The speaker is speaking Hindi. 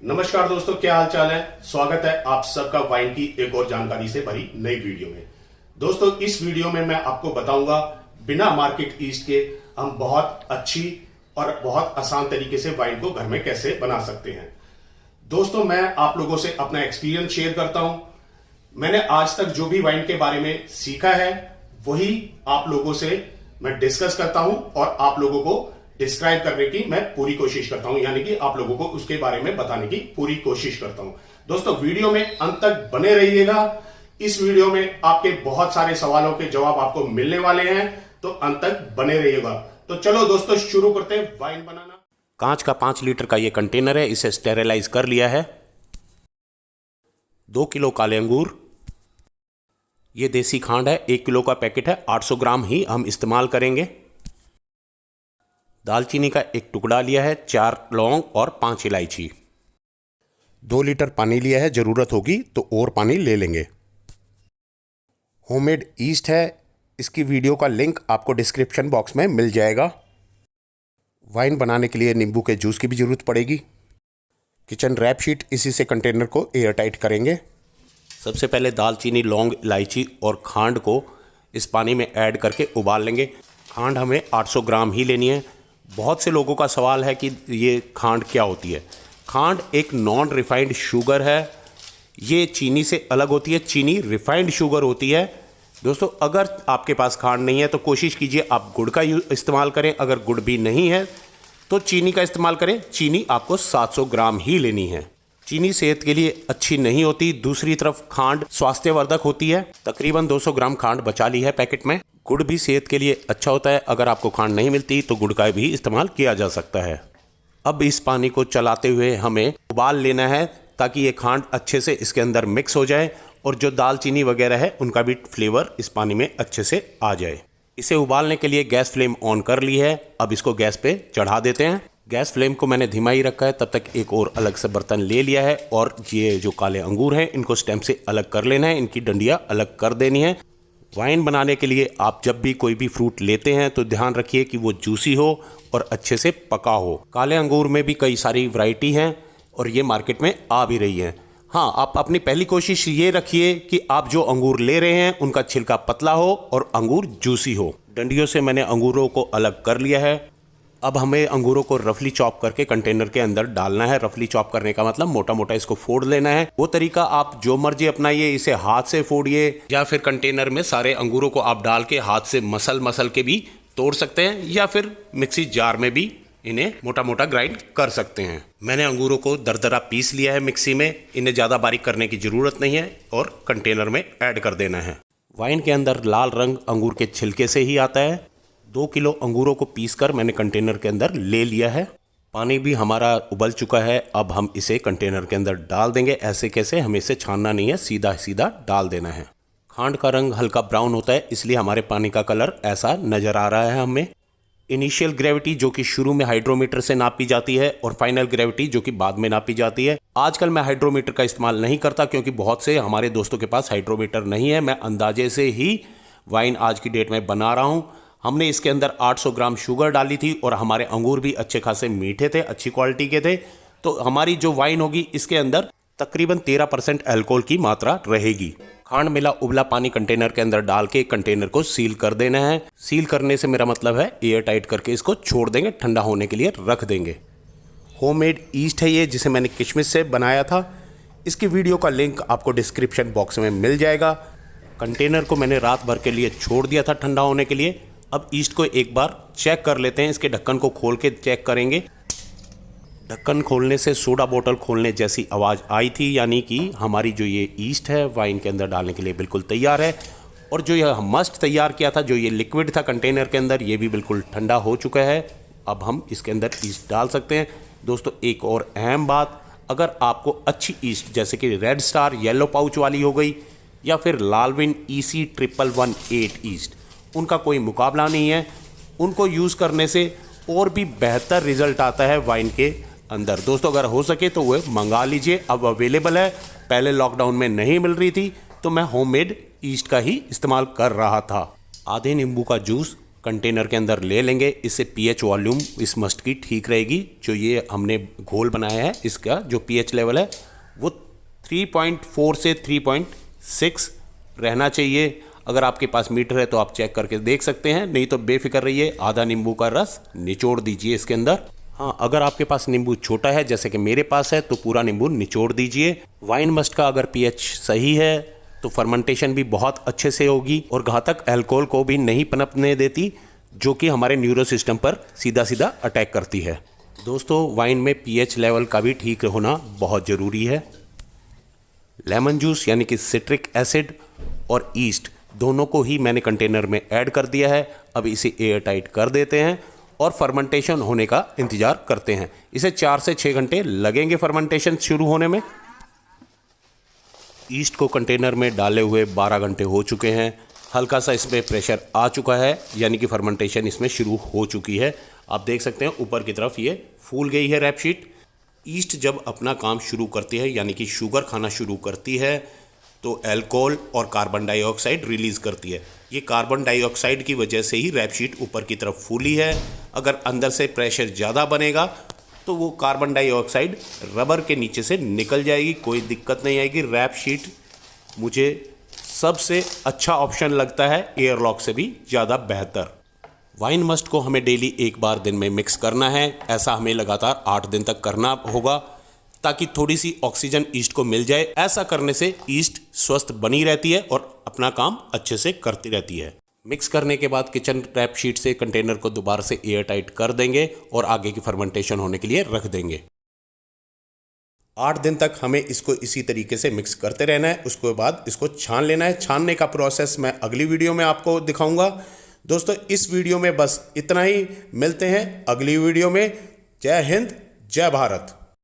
नमस्कार दोस्तों, क्या हाल चाल है। स्वागत है आप सबका वाइन की एक और जानकारी से भरी नई वीडियो में। दोस्तों, इस वीडियो में मैं आपको बताऊंगा बिना मार्केट ईस्ट के हम बहुत अच्छी और बहुत आसान तरीके से वाइन को घर में कैसे बना सकते हैं। दोस्तों, मैं आप लोगों से अपना एक्सपीरियंस शेयर करता हूं। मैंने आज तक जो भी वाइन के बारे में सीखा है वही आप लोगों से मैं डिस्कस करता हूं और आप लोगों को डिस्क्राइब करने की मैं पूरी कोशिश करता हूं, यानी कि आप लोगों को उसके बारे में बताने की पूरी कोशिश करता हूं। दोस्तों, वीडियो में अंत तक बने रहिएगा। इस वीडियो में आपके बहुत सारे सवालों के जवाब आपको मिलने वाले हैं, तो अंत तक बने रहिएगा। तो चलो दोस्तों, शुरू करते हैं वाइन बनाना। कांच का 5 लीटर का ये कंटेनर है, इसे स्टेरिलाइज कर लिया है। 2 किलो काले अंगूर, ये देसी खांड है, 1 किलो का पैकेट है, 800 ग्राम ही हम इस्तेमाल करेंगे। दालचीनी का 1 टुकड़ा लिया है, 4 लौंग और 5 इलायची। 2 लीटर पानी लिया है, ज़रूरत होगी तो और पानी ले लेंगे। होममेड ईस्ट है, इसकी वीडियो का लिंक आपको डिस्क्रिप्शन बॉक्स में मिल जाएगा। वाइन बनाने के लिए नींबू के जूस की भी ज़रूरत पड़ेगी। किचन रैप शीट, इसी से कंटेनर को एयर टाइट करेंगे। सबसे पहले दालचीनी, लौंग, इलायची और खांड को इस पानी में ऐड करके उबाल लेंगे। खांड हमें 800 ग्राम ही लेनी है। बहुत से लोगों का सवाल है कि ये खांड क्या होती है। खांड एक नॉन रिफाइंड शुगर है, ये चीनी से अलग होती है। चीनी रिफाइंड शुगर होती है। दोस्तों, अगर आपके पास खांड नहीं है तो कोशिश कीजिए आप गुड़ का इस्तेमाल करें। अगर गुड़ भी नहीं है तो चीनी का इस्तेमाल करें। चीनी आपको 700 ग्राम ही लेनी है। चीनी सेहत के लिए अच्छी नहीं होती, दूसरी तरफ खांड स्वास्थ्यवर्धक होती है। तकरीबन 200 ग्राम खांड बचा ली है पैकेट में। गुड़ भी सेहत के लिए अच्छा होता है। अगर आपको खांड नहीं मिलती तो गुड़ का भी इस्तेमाल किया जा सकता है। अब इस पानी को चलाते हुए हमें उबाल लेना है ताकि ये खांड अच्छे से इसके अंदर मिक्स हो जाए और जो दालचीनी वगैरह है उनका भी फ्लेवर इस पानी में अच्छे से आ जाए। इसे उबालने के लिए गैस फ्लेम ऑन कर ली है। अब इसको गैस पे चढ़ा देते हैं। गैस फ्लेम को मैंने धीमा ही रखा है। तब तक एक और अलग से बर्तन ले लिया है और ये जो काले अंगूर हैं इनको स्टेम से अलग कर लेना है। इनकी डंडियाँ अलग कर देनी है। वाइन बनाने के लिए आप जब भी कोई भी फ्रूट लेते हैं तो ध्यान रखिए कि वो जूसी हो और अच्छे से पका हो। काले अंगूर में भी कई सारी वैरायटी हैं और ये मार्केट में आ भी रही हैं। हाँ, आप अपनी पहली कोशिश ये रखिए कि आप जो अंगूर ले रहे हैं उनका छिलका पतला हो और अंगूर जूसी हो। डंडियों से मैंने अंगूरों को अलग कर लिया है। अब हमें अंगूरों को रफली चॉप करके कंटेनर के अंदर डालना है। रफली चॉप करने का मतलब मोटा मोटा इसको फोड़ लेना है। वो तरीका आप जो मर्जी अपनाइए, इसे हाथ से फोड़िए या फिर कंटेनर में सारे अंगूरों को आप डाल के हाथ से मसल के भी तोड़ सकते हैं या फिर मिक्सी जार में भी इन्हें मोटा मोटा ग्राइंड कर सकते हैं। मैंने अंगूरों को दरदरा पीस लिया है मिक्सी में। इन्हें ज़्यादा बारीक करने की ज़रूरत नहीं है और कंटेनर में ऐड कर देना है। वाइन के अंदर लाल रंग अंगूर के छिलके से ही आता है। 2 किलो अंगूरों को पीसकर मैंने कंटेनर के अंदर ले लिया है। पानी भी हमारा उबल चुका है। अब हम इसे कंटेनर के अंदर डाल देंगे। ऐसे कैसे, हमें इसे छानना नहीं है, सीधा सीधा डाल देना है। खांड का रंग हल्का ब्राउन होता है, इसलिए हमारे पानी का कलर ऐसा नज़र आ रहा है हमें। इनिशियल ग्रेविटी जो कि शुरू में हाइड्रोमीटर से नापी जाती है और फाइनल ग्रेविटी जो कि बाद में नापी जाती है। आजकल मैं हाइड्रोमीटर का इस्तेमाल नहीं करता क्योंकि बहुत से हमारे दोस्तों के पास हाइड्रोमीटर नहीं है। मैं अंदाजे से ही वाइन आज की डेट में बना रहा हूँ। हमने इसके अंदर 800 ग्राम शुगर डाली थी और हमारे अंगूर भी अच्छे खासे मीठे थे, अच्छी क्वालिटी के थे। तो हमारी जो वाइन होगी इसके अंदर तकरीबन 13% अल्कोहल की मात्रा रहेगी। खांड मिला उबला पानी कंटेनर के अंदर डाल के कंटेनर को सील कर देना है। सील करने से मेरा मतलब है एयर टाइट करके इसको छोड़ देंगे, ठंडा होने के लिए रख देंगे। होममेड ईस्ट है ये, जिसे मैंने किशमिश से बनाया था। इसकी वीडियो का लिंक आपको डिस्क्रिप्शन बॉक्स में मिल जाएगा। कंटेनर को मैंने रात भर के लिए छोड़ दिया था ठंडा होने के लिए। अब ईस्ट को एक बार चेक कर लेते हैं। इसके ढक्कन को खोल के चेक करेंगे। ढक्कन खोलने से सोडा बोतल खोलने जैसी आवाज़ आई थी, यानी कि हमारी जो ये ईस्ट है वाइन के अंदर डालने के लिए बिल्कुल तैयार है। और जो यह मस्ट तैयार किया था, जो ये लिक्विड था कंटेनर के अंदर, ये भी बिल्कुल ठंडा हो चुका है। अब हम इसके अंदर ईस्ट डाल सकते हैं। दोस्तों, एक और अहम बात, अगर आपको अच्छी ईस्ट जैसे कि रेड स्टार येलो पाउच वाली हो गई या फिर लालविन EC 1118 ईस्ट, उनका कोई मुकाबला नहीं है। उनको यूज़ करने से और भी बेहतर रिजल्ट आता है वाइन के अंदर। दोस्तों, अगर हो सके तो वह मंगा लीजिए, अब अवेलेबल है। पहले लॉकडाउन में नहीं मिल रही थी तो मैं होममेड ईस्ट का ही इस्तेमाल कर रहा था। आधे नींबू का जूस कंटेनर के अंदर ले लेंगे। इससे पीएच वॉल्यूम इस मस्ट की ठीक रहेगी। जो ये हमने घोल बनाया है इसका जो पीएच लेवल है वो 3.4 से 3.6 रहना चाहिए। अगर आपके पास मीटर है तो आप चेक करके देख सकते हैं, नहीं तो बेफिक्र रहिए, आधा नींबू का रस निचोड़ दीजिए इसके अंदर। हाँ, अगर आपके पास नींबू छोटा है जैसे कि मेरे पास है तो पूरा नींबू निचोड़ दीजिए। वाइन मस्ट का अगर पीएच सही है तो फर्मेंटेशन भी बहुत अच्छे से होगी और घातक अल्कोहल को भी नहीं पनपने देती, जो कि हमारे न्यूरो सिस्टम पर सीधा सीधा अटैक करती है। दोस्तों, वाइन में पीएच लेवल का भी ठीक होना बहुत ज़रूरी है। लेमन जूस यानी कि सिट्रिक एसिड और ईस्ट दोनों को ही मैंने कंटेनर में ऐड कर दिया है। अब इसे एयर टाइट कर देते हैं और फर्मेंटेशन होने का इंतज़ार करते हैं। इसे 4 से 6 घंटे लगेंगे फर्मेंटेशन शुरू होने में। ईस्ट को कंटेनर में डाले हुए 12 घंटे हो चुके हैं। हल्का सा इसमें प्रेशर आ चुका है, यानी कि फर्मेंटेशन इसमें शुरू हो चुकी है। आप देख सकते हैं ऊपर की तरफ ये फूल गई है रैप शीट। ईस्ट जब अपना काम शुरू करती है यानी कि शुगर खाना शुरू करती है तो अल्कोहल और कार्बन डाइऑक्साइड रिलीज़ करती है। ये कार्बन डाइऑक्साइड की वजह से ही रैप शीट ऊपर की तरफ फूली है। अगर अंदर से प्रेशर ज़्यादा बनेगा तो वो कार्बन डाइऑक्साइड रबर के नीचे से निकल जाएगी, कोई दिक्कत नहीं आएगी। रैप शीट मुझे सबसे अच्छा ऑप्शन लगता है, एयरलॉक से भी ज़्यादा बेहतर। वाइन मस्ट को हमें डेली एक बार दिन में मिक्स करना है। ऐसा हमें लगातार 8 दिन तक करना होगा ताकि थोड़ी सी ऑक्सीजन ईस्ट को मिल जाए। ऐसा करने से ईस्ट स्वस्थ बनी रहती है और अपना काम अच्छे से करती रहती है। मिक्स करने के बाद किचन रैप शीट से कंटेनर को दोबारा से एयर टाइट कर देंगे और आगे की फर्मेंटेशन होने के लिए रख देंगे। 8 दिन तक हमें इसको इसी तरीके से मिक्स करते रहना है। उसके बाद इसको छान लेना है। छानने का प्रोसेस मैं अगली वीडियो में आपको दिखाऊंगा। दोस्तों, इस वीडियो में बस इतना ही। मिलते हैं अगली वीडियो में। जय हिंद, जय भारत।